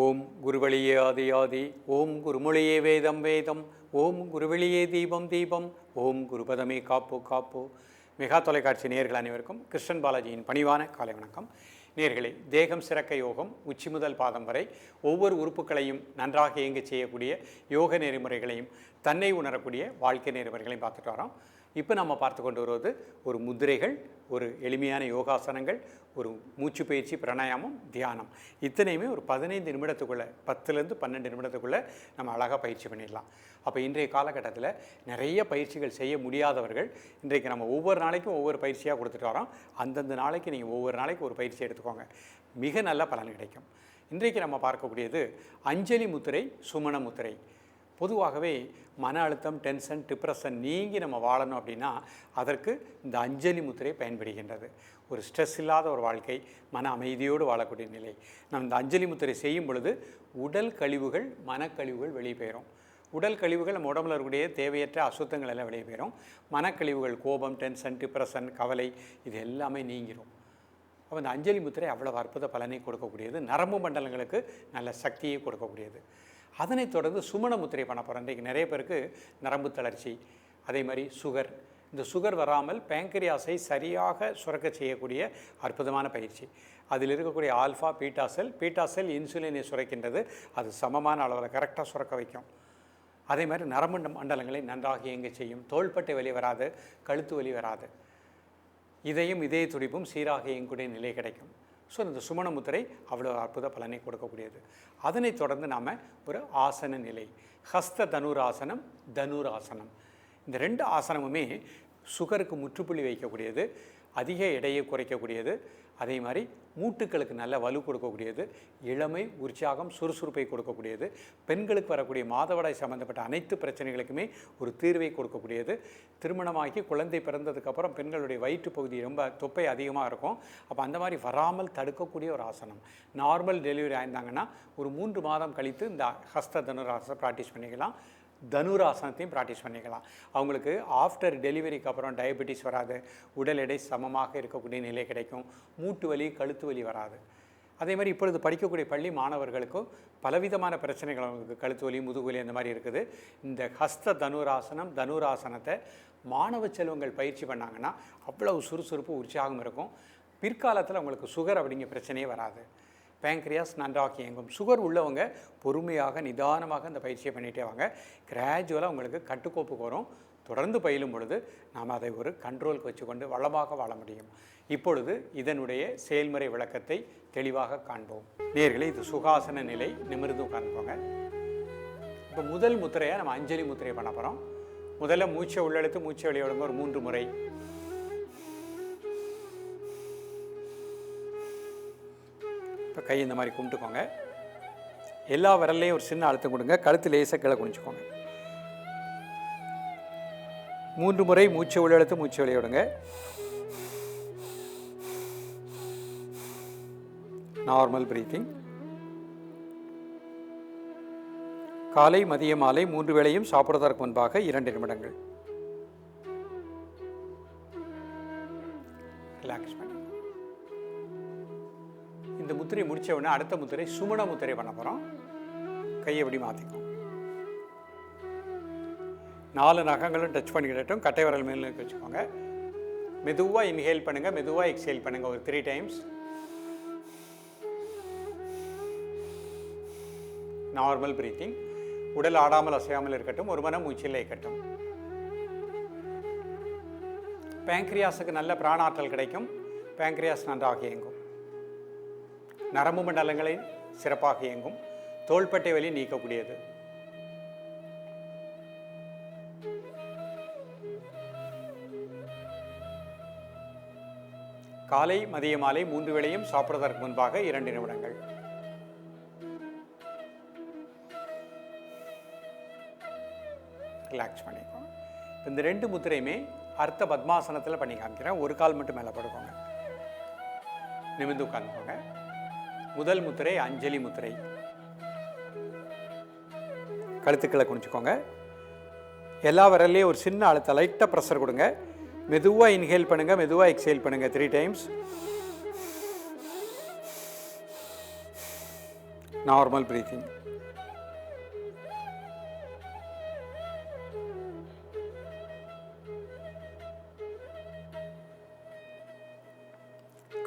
ஓம் குருவழியே ஆதி ஆதி, ஓம் குருமொழியே வேதம் வேதம், ஓம் குருவெளியே தீபம் தீபம், ஓம் குருபதமே காப்பு காப்பு. மெகா தொலைக்காட்சி நேயர்கள் அனைவருக்கும் கிருஷ்ணன் பாலாஜியின் பணிவான காலை வணக்கம். நேயர்களே, தேகம் சிறக்க யோகம், உச்சி முதல் பாதம் வரை ஒவ்வொரு உறுப்புகளையும் நன்றாக இயங்கச் செய்யக்கூடிய யோக நெறிமுறைகளையும் தன்னை உணரக்கூடிய வாழ்க்கை நெறிமுறைகளையும் பார்த்துட்டு வரோம். இப்போ நம்ம பார்த்து கொண்டு வருவது ஒரு முதிரைகள், ஒரு எளிமையான யோகாசனங்கள், ஒரு மூச்சு பயிற்சி, பிராணாயாமம், தியானம். இத்தனையுமே ஒரு 15 நிமிடத்துக்குள்ளே, 10லேருந்து 12 நிமிடத்துக்குள்ளே நம்ம அழகாக பயிற்சி பண்ணிடலாம். அப்போ இன்றைய காலகட்டத்தில் நிறைய பயிற்சிகள் செய்ய முடியாதவர்கள் இன்றைக்கு நம்ம ஒவ்வொரு நாளைக்கும் ஒவ்வொரு பயிற்சியாக கொடுத்துட்டு வரோம். அந்தந்த நாளைக்கு நீங்கள் ஒவ்வொரு நாளைக்கு ஒரு பயிற்சி எடுத்துக்கோங்க, மிக நல்ல பலன் கிடைக்கும். இன்றைக்கு நம்ம பார்க்கக்கூடியது அஞ்சலி முத்திரை, சுமண முத்திரை. பொதுவாகவே மன அழுத்தம், டென்ஷன், டிப்ரெஷன் நீங்கி நம்ம வாழணும் அப்படின்னா அதற்கு இந்த அஞ்சலி முத்திரை பயன்படுகின்றது. ஒரு ஸ்ட்ரெஸ் இல்லாத ஒரு வாழ்க்கை, மன அமைதியோடு வாழக்கூடிய நிலை. நம்ம இந்த அஞ்சலி முத்திரை செய்யும் பொழுது உடல் கழிவுகள், மனக்கழிவுகள் வெளியே போயிடும். உடல் கழிவுகள் நம்ம உடம்புல இருக்கக்கூடிய தேவையற்ற அசுத்தங்கள் எல்லாம் வெளியே போயிடும். மனக்கழிவுகள், கோபம், டென்ஷன், டிப்ரெஷன், கவலை, இது எல்லாமே நீங்கிடும். அப்போ இந்த அஞ்சலி முத்திரை அவ்வளவு அற்புத பலனை கொடுக்கக்கூடியது, நரம்பு மண்டலங்களுக்கு நல்ல சக்தியை கொடுக்கக்கூடியது. அதனைத் தொடர்ந்து சுமண முத்திரை பண்ண போகிறோம். இன்றைக்கு நிறைய பேருக்கு நரம்பு தளர்ச்சி, அதே மாதிரி சுகர். இந்த சுகர் வராமல் பேங்கரியாஸை சரியாக சுரக்க செய்யக்கூடிய அற்புதமான பயிற்சி. அதில் இருக்கக்கூடிய ஆல்ஃபா, பீட்டா செல் இன்சுலினை சுரக்கின்றது. அது சமமான அளவில் கரெக்டாக சுரக்க வைக்கும். அதே மாதிரி நரம்பு மண்டலங்களை நன்றாக இயங்க செய்யும். தோள்பட்டை வலி வராது, கழுத்து வலி வராது, இதய துடிப்பும் சீராக இயங்கக்கூடிய நிலை கிடைக்கும். ஸோ இந்த சுமண முத்திரை அவ்வளோ அற்புத பலனை கொடுக்கக்கூடியது. அதனைத் தொடர்ந்து நாம் ஒரு ஆசன நிலை, ஹஸ்த தனுராசனம், தனுராசனம். இந்த 2 ஆசனமுமே சுகருக்கு முற்றுப்புள்ளி வைக்கக்கூடியது, அதிக எடையை குறைக்கக்கூடியது, அதே மாதிரி மூட்டுக்களுக்கு நல்ல வலு கொடுக்கக்கூடியது, இளமை, உற்சாகம், சுறுசுறுப்பை கொடுக்கக்கூடியது, பெண்களுக்கு வரக்கூடிய மாதவிடாய் சம்பந்தப்பட்ட அனைத்து பிரச்சனைகளுக்குமே ஒரு தீர்வை கொடுக்கக்கூடியது. திருமணமாகி குழந்தை பிறந்ததுக்கப்புறம் பெண்களுடைய வயிற்று பகுதி ரொம்ப தொப்பை அதிகமாக இருக்கும். அப்போ அந்த மாதிரி வராமல் தடுக்கக்கூடிய ஒரு ஆசனம். நார்மல் டெலிவரி ஆயிருந்தாங்கன்னா ஒரு 3 மாதம் கழித்து இந்த ஹஸ்த தனுராசனம் ப்ராக்டிஸ் பண்ணிக்கலாம். தனுராசனத்தையும் ப்ராக்டிஸ் பண்ணிக்கலாம். அவங்களுக்கு ஆஃப்டர் டெலிவரிக்கு அப்புறம் டயபெட்டிஸ் வராது, உடல் எடை சமமாக இருக்கக்கூடிய நிலை கிடைக்கும், மூட்டு வலி, கழுத்து வலி வராது. அதே மாதிரி இப்பொழுது படிக்கக்கூடிய பள்ளி மாணவர்களுக்கும் பலவிதமான பிரச்சனைகள், அவங்களுக்கு கழுத்து வலி, முதுகுவலி அந்த மாதிரி இருக்குது. இந்த ஹஸ்த தனுராசனம், தனுராசனத்தை மாணவ செல்வங்கள் பயிற்சி பண்ணாங்கன்னா அவ்வளவு சுறுசுறுப்பு, உற்சாகம் இருக்கும். பிற்காலத்தில் அவங்களுக்கு சுகர் அப்படிங்கிற பிரச்சனையே வராது. பேங்க்ரியாஸ் நன்றாக இயங்கும். சுகர் உள்ளவங்க பொறுமையாக நிதானமாக இந்த பயிற்சியை பண்ணிகிட்டே வாங்க. கிராஜுவலாக உங்களுக்கு கட்டுக்கோப்புக்கு வரும். தொடர்ந்து பயிலும் பொழுது நாம் அதை ஒரு கண்ட்ரோலுக்கு வச்சுக்கொண்டு வளமாக வாழ முடியும். இப்பொழுது இதனுடைய செயல்முறை விளக்கத்தை தெளிவாக காண்போம். நேயர்களே, இது சுகாசன நிலை, நிமிர்ந்து உட்கார்ந்துக்கோங்க. இப்போ முதல் முத்திரையை நம்ம அஞ்சலி முத்திரையை பண்ண போகிறோம். முதல்ல மூச்சை உள்ளெழுத்து மூச்சை வெளியே விடுங்க ஒரு 3 முறை. இப்போ கை இந்த மாதிரி கும்பிட்டுக்கோங்க. எல்லா விரல்லையும் ஒரு சின்ன அழுத்தம் கொடுங்க. கழுத்து லேசாக கீழே குனிச்சுக்கோங்க. 3 முறை மூச்சை உள்ளெழுத்து மூச்சை வெளியே விடுங்க. Normal breathing. காலை, மதிய, மாலை 3 வேளையும் சாப்பிடுவதற்கு முன்பாக 2 நிமிடங்கள் ரிலாக்ஸ் பண்ணி இந்த முத்திரை முடிச்ச உடனே அடுத்த முத்திரை சுமண முத்திரை பண்ண போகிறோம். கையை எப்படி மாற்றிக்கும். 4 நகங்களும் டச் பண்ணிக்கிட்டட்டும். கட்டை விரல் மேலே வச்சுக்கோங்க. மெதுவாக இன்ஹேல் பண்ணுங்கள், மெதுவாக எக்ஸேல் பண்ணுங்கள் ஒரு 3 டைம்ஸ். Normal breathing. உடல் ஆடாமல் அசையாமல் இருக்கட்டும். ஒரு மனம் மூச்சில் இருக்கட்டும். பேங்க்ரியாஸுக்கு நல்ல பிராணாற்றல் கிடைக்கும். பேங்க்ரியாஸ் நன்றாக இயங்கும். நரம்பு மண்டலங்களை சிறப்பாக இயங்கும். தோள்பட்டை வலி நீக்கக்கூடியது. காலை, மதிய, மாலை 3 வேளையும் சாப்பிடுவதற்கு முன்பாக 2 நிமிடங்கள். ரிலாக்ஸ் பண்ணிக்கோங்க. இந்த 2 முத்திரையுமே அர்த்த பத்மாசனத்தில் பண்ணி காமிக்கிறேன். ஒரு கால் மட்டும் மேலே படுக்கோங்க. நிமிர்ந்து உட்காந்துக்கோங்க. முதல் முத்திரை அஞ்சலி முத்திரை. கழுத்துக்களை குனிச்சுக்கோங்க. எல்லா விரல்லையும் ஒரு சின்ன அழுத்த லைட்டாக ப்ரெஷர் கொடுங்க. மெதுவாக இன்ஹேல் பண்ணுங்கள், மெதுவாக எக்ஸேல் பண்ணுங்கள் 3 டைம்ஸ். Normal breathing.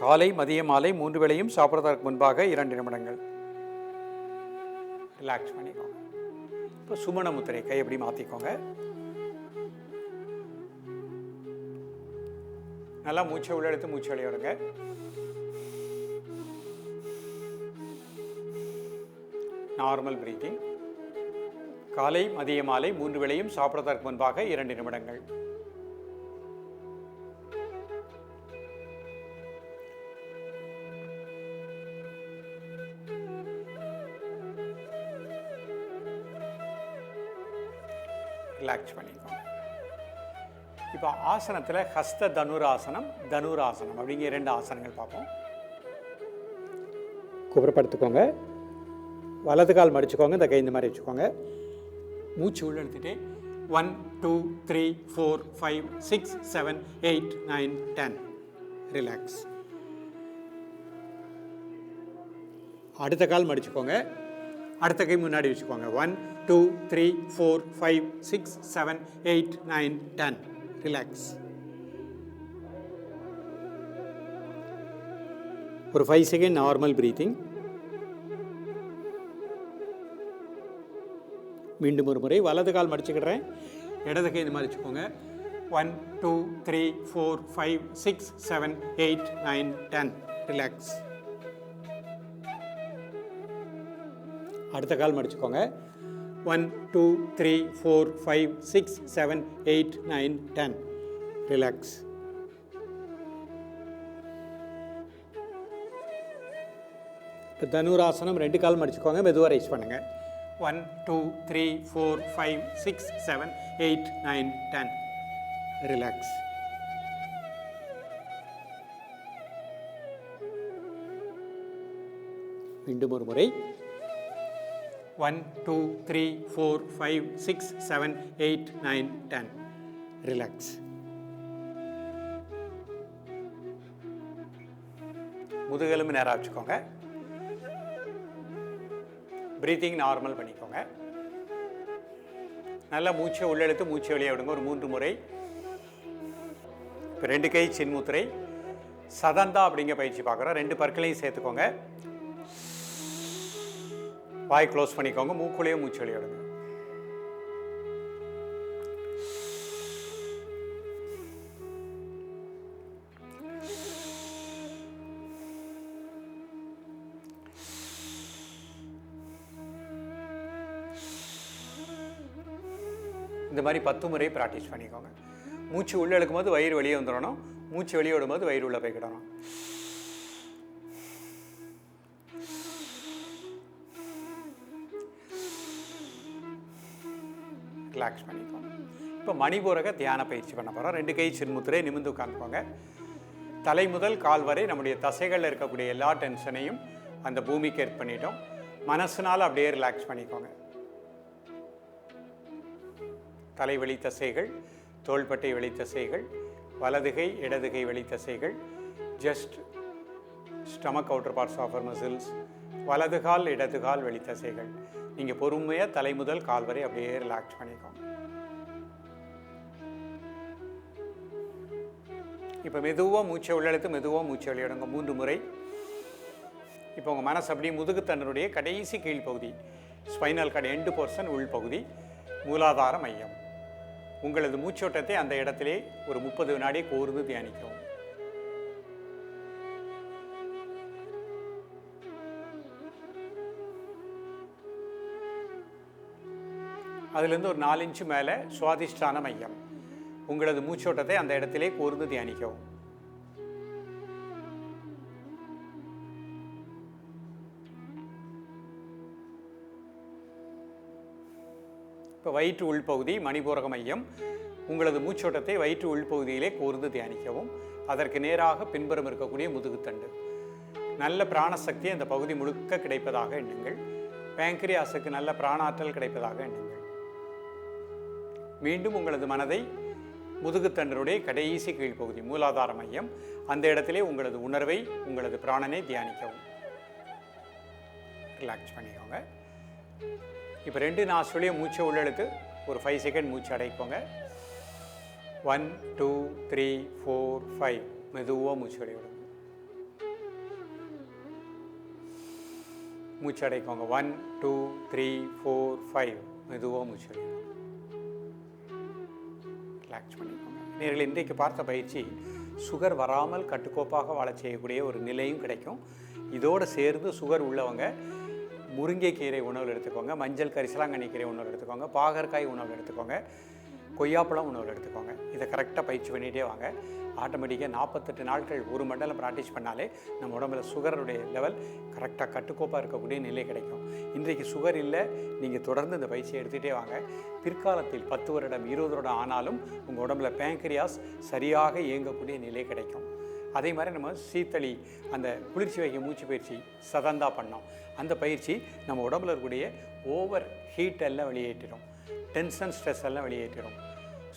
காலை மதிய மாலை 3 வேளையும் சாப்பிட்றதற்கு முன்பாக 2 நிமிடங்கள் ரிலாக்ஸ் பண்ணிக்கோங்க. இப்போ சுமண முத்திரை கை எப்படி மாற்றிக்கோங்க. நல்லா மூச்சை உள்ளெடுத்து மூச்சு வெளியே விடுங்க. Normal breathing. காலை மதிய மாலை 3 வேளையும் சாப்பிட்றதற்கு முன்பாக 2 நிமிடங்கள். ரிலாக்ஸ் பண்ணிக்கோங்க. இப்போ ஆசனத்தில் ஹஸ்த தனுராசனம், தனுராசனம் அப்படிங்கிற 2 ஆசனங்கள் பார்ப்போம். குப்புறப்படுத்திக்கோங்க. வலது கால் மடிச்சுக்கோங்க. இந்த கை இந்த மாதிரி வச்சுக்கோங்க. மூச்சு உள்ள எடுத்துட்டு 1 2 3 4 5 6 7 8 9 10 ரிலாக்ஸ். அடுத்த கால் மடிச்சுக்கோங்க. அடுத்த கை முன்னாடி வச்சுக்கோங்க. 1 2 3 4 5 6 7 8 9 10 ரிலாக்ஸ். ஒரு 5 செகண்ட் நார்மல் பிரீத்திங். மீண்டும் ஒரு முறை வலது கால் மடிச்சுக்கிடுறேன். இடது கை இந்த மாதிரி வச்சுக்கோங்க. 1 2 3 4 5 6 7 8 9 10 ரிலாக்ஸ். அடுத்த கால் மடிச்சுக்கோங்க. 1 2 3 4 5 6 7 8 9 10 ரிலாக்ஸ். இப்போ தனுராசனம் 2 கால் மடிச்சுக்கோங்க. மெதுவாக ரைஸ் பண்ணுங்க. 1 2 3 4 5 6 7 8 9 10 ரிலாக்ஸ். மீண்டும் ஒரு முறை. 1 2 3 4 5 6 7 8 9 10 ரிலாக்ஸ். முதுகெலும்பு நேராக வச்சுக்கோங்க. பிரீத்திங் நார்மல் பண்ணிக்கோங்க. நல்லா மூச்சை உள்ளெடுத்து மூச்சை வெளியே விடுங்க. ஒரு 3 முறை. இப்போ 2 கை சின்முத்திரை சதந்தா அப்படிங்கிற பயிற்சி பார்க்குறோம். 2 பற்களையும் சேர்த்துக்கோங்க. வாய் க்ளோஸ் பண்ணிக்கோங்க. மூக்குள்ளேயே மூச்சு வெளியே விடுங்க. இந்த மாதிரி 10 முறை ப்ராக்டிஸ் பண்ணிக்கோங்க. மூச்சு உள்ளே எடுக்கும்போது வயிறு வெளியே வந்துடணும். மூச்சு வெளியே விடும்போது வயிறு உள்ளே போய்க்கிடணும். ரிலாக்ஸ் பண்ணிக்கோங்க. இப்போ மணிபூரக தியான பயிற்சி பண்ண போகிறோம். 2 கை சின்முத்திரை நிமிர்ந்து உட்காந்துக்கோங்க. தலை முதல் கால் வரை நம்முடைய தசைகளில் இருக்கக்கூடிய எல்லா டென்ஷனையும் அந்த பூமிக்கு ஏற்ப பண்ணிட்டோம். மனசுனால் அப்படியே ரிலாக்ஸ் பண்ணிக்கோங்க. தலைவெளி தசைகள், தோள்பட்டை வெளி தசைகள், வலதுகை இடதுகை வெளி தசைகள், just stomach outer parts of muscles, வலது கால் இடது கால் வெளி தசைகள். நீங்கள் பொறுமையாக தலை முதல் கால் வரை அப்படியே ரிலாக்ஸ் பண்ணிக்கோங்க. இப்போ மெதுவாக மூச்சை உள்ளெடுத்து மெதுவாக மூச்சை வெளியிடுங்க 3 முறை. இப்போ உங்கள் மனசு அப்படியே முதுகுத்தண்டனுடைய கடைசி கீழ்ப்பகுதி, ஸ்பைனல் கார்டு எண்டு போர்ஷன் உள்பகுதி, மூலாதார மையம். உங்களது மூச்சோட்டத்தை அந்த இடத்திலே ஒரு 30 வினாடி கூர்ந்து தியானிக்கவும். அதுலேருந்து ஒரு 4 இன்ச்சு மேலே சுவாதிஷ்டான மையம். உங்களது மூச்சோட்டத்தை அந்த இடத்திலே கூர்ந்து தியானிக்கவும். இப்போ வயிற்று உள்பகுதி மணிபூரக மையம். உங்களது மூச்சோட்டத்தை வயிற்று உள்பகுதியிலே கூர்ந்து தியானிக்கவும். அதற்கு நேராக பின்புறம் இருக்கக்கூடிய முதுகுத்தண்டு. நல்ல பிராணசக்தி அந்த பகுதி முழுக்க கிடைப்பதாக எண்ணுங்கள். பேங்க்ரியாஸுக்கு நல்ல பிராணாற்றல் கிடைப்பதாக எண்ணுங்கள். மீண்டும் உங்களது மனதை முதுகுத்தண்டனுடைய கடைசி கீழ்ப்பகுதி மூலாதார மையம், அந்த இடத்திலே உங்களது உணர்வை, உங்களது பிராணனை தியானிக்கவும். ரிலாக்ஸ் பண்ணிக்கோங்க. இப்போ 2 நாஸ்ட்ரலையும் மூச்சை உள்ளெழுத்து ஒரு 5 செகண்ட் மூச்சு அடைக்கோங்க. 1 2 3 4 5 மெதுவாக மூச்சு விடுங்க. மூச்சு அடைக்கோங்க. 1 2 3 4 5 மெதுவாக மூச்சு விடுங்க. ரிலாக்ஸ் பண்ணிக்கோங்க. நேயர்களே, இன்றைக்கு பார்த்த பயிற்சி சுகர் வராமல் கட்டுக்கோப்பாக வாழ செய்யக்கூடிய ஒரு நிலையும் கிடைக்கும். இதோடு சேர்ந்து சுகர் உள்ளவங்க முருங்கைக்கீரை உணவில் எடுத்துக்கோங்க, மஞ்சள் கரிசலாங்கண்ணி கீரை உணவில் எடுத்துக்கோங்க, பாகற்காய் உணவில் எடுத்துக்கோங்க, கொய்யாப்பழம் உணவில் எடுத்துக்கோங்க. இதை கரெக்டாக பயிற்சி பண்ணிகிட்டே வாங்க. ஆட்டோமேட்டிக்காக 48 நாட்கள் ஒரு மண்டலம் ப்ராக்டிஸ் பண்ணாலே நம்ம உடம்புல சுகருடைய லெவல் கரெக்டாக கட்டுக்கோப்பாக இருக்கக்கூடிய நிலை கிடைக்கும். இன்றைக்கு சுகர் இல்லை, நீங்கள் தொடர்ந்து இந்த பயிற்சியை எடுத்துகிட்டே வாங்க. பிற்காலத்தில் 10 வருடம் 20 வருடம் ஆனாலும் உங்கள் உடம்புல பேங்க்ரியாஸ் சரியாக இயங்கக்கூடிய நிலை கிடைக்கும். அதே மாதிரி நம்ம சீத்தளி அந்த குளிர்ச்சி வைக்க மூச்சு பயிற்சி சதந்தா பண்ணோம். அந்த பயிற்சி நம்ம உடம்புல இருக்கக்கூடிய ஓவர் ஹீட் எல்லாம் வெளியேற்றிடும், டென்ஷன் ஸ்ட்ரெஸ் எல்லாம் வெளியேற்றிடும்.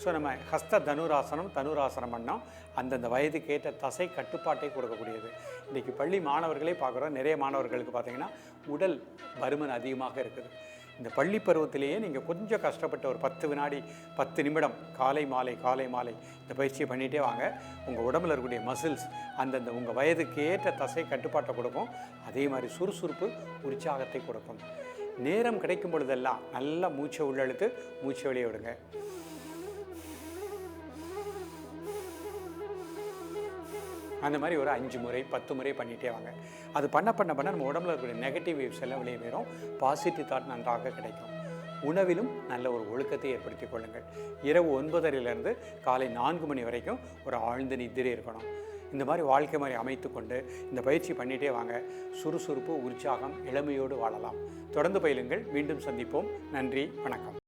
ஸோ நம்ம ஹஸ்த தனுராசனம் பண்ணோம். அந்தந்த வயதுக்கு ஏற்ற தசை கட்டுப்பாட்டை கொடுக்கக்கூடியது. இன்றைக்கி பள்ளி மாணவர்களே பார்க்குறோம், நிறைய மாணவர்களுக்கு பார்த்திங்கன்னா உடல் பருமன் அதிகமாக இருக்குது. இந்த பள்ளி பருவத்திலேயே நீங்கள் கொஞ்சம் கஷ்டப்பட்ட ஒரு 10 வினாடி 10 நிமிடம் காலை மாலை இந்த பயிற்சியை பண்ணிகிட்டே வாங்க. உங்கள் உடம்புல இருக்கக்கூடிய மசில்ஸ் அந்தந்த உங்கள் வயதுக்கு ஏற்ற தசை கட்டுப்பாட்டை கொடுக்கும். அதே மாதிரி சுறுசுறுப்பு உற்சாகத்தை கொடுக்கும். நேரம் கிடைக்கும் பொழுதெல்லாம் நல்லா மூச்சை உள்ளெழுத்து மூச்சை வெளியே விடுங்க. அந்த மாதிரி ஒரு 5 முறை 10 முறை பண்ணிகிட்டே வாங்க. அது பண்ண நம்ம உடம்புல இருக்கக்கூடிய நெகட்டிவ் வேவ்ஸ் எல்லாம் வெளியே வரும். பாசிட்டிவ் தாட் நன்றாக கிடைக்கும். உணவிலும் நல்ல ஒரு ஒழுக்கத்தை ஏற்படுத்தி கொள்ளுங்கள். இரவு 9:30 காலை 4 மணி வரைக்கும் ஒரு ஆழ்ந்த நித்திரை இருக்கணும். இந்த மாதிரி வாழ்க்கை மாதிரி அமைத்து கொண்டு இந்த பயிற்சி பண்ணிகிட்டே வாங்க. சுறுசுறுப்பு உற்சாகம் இளமையோடு வாழலாம். தொடர்ந்து பயிலுங்கள். மீண்டும் சந்திப்போம். நன்றி, வணக்கம்.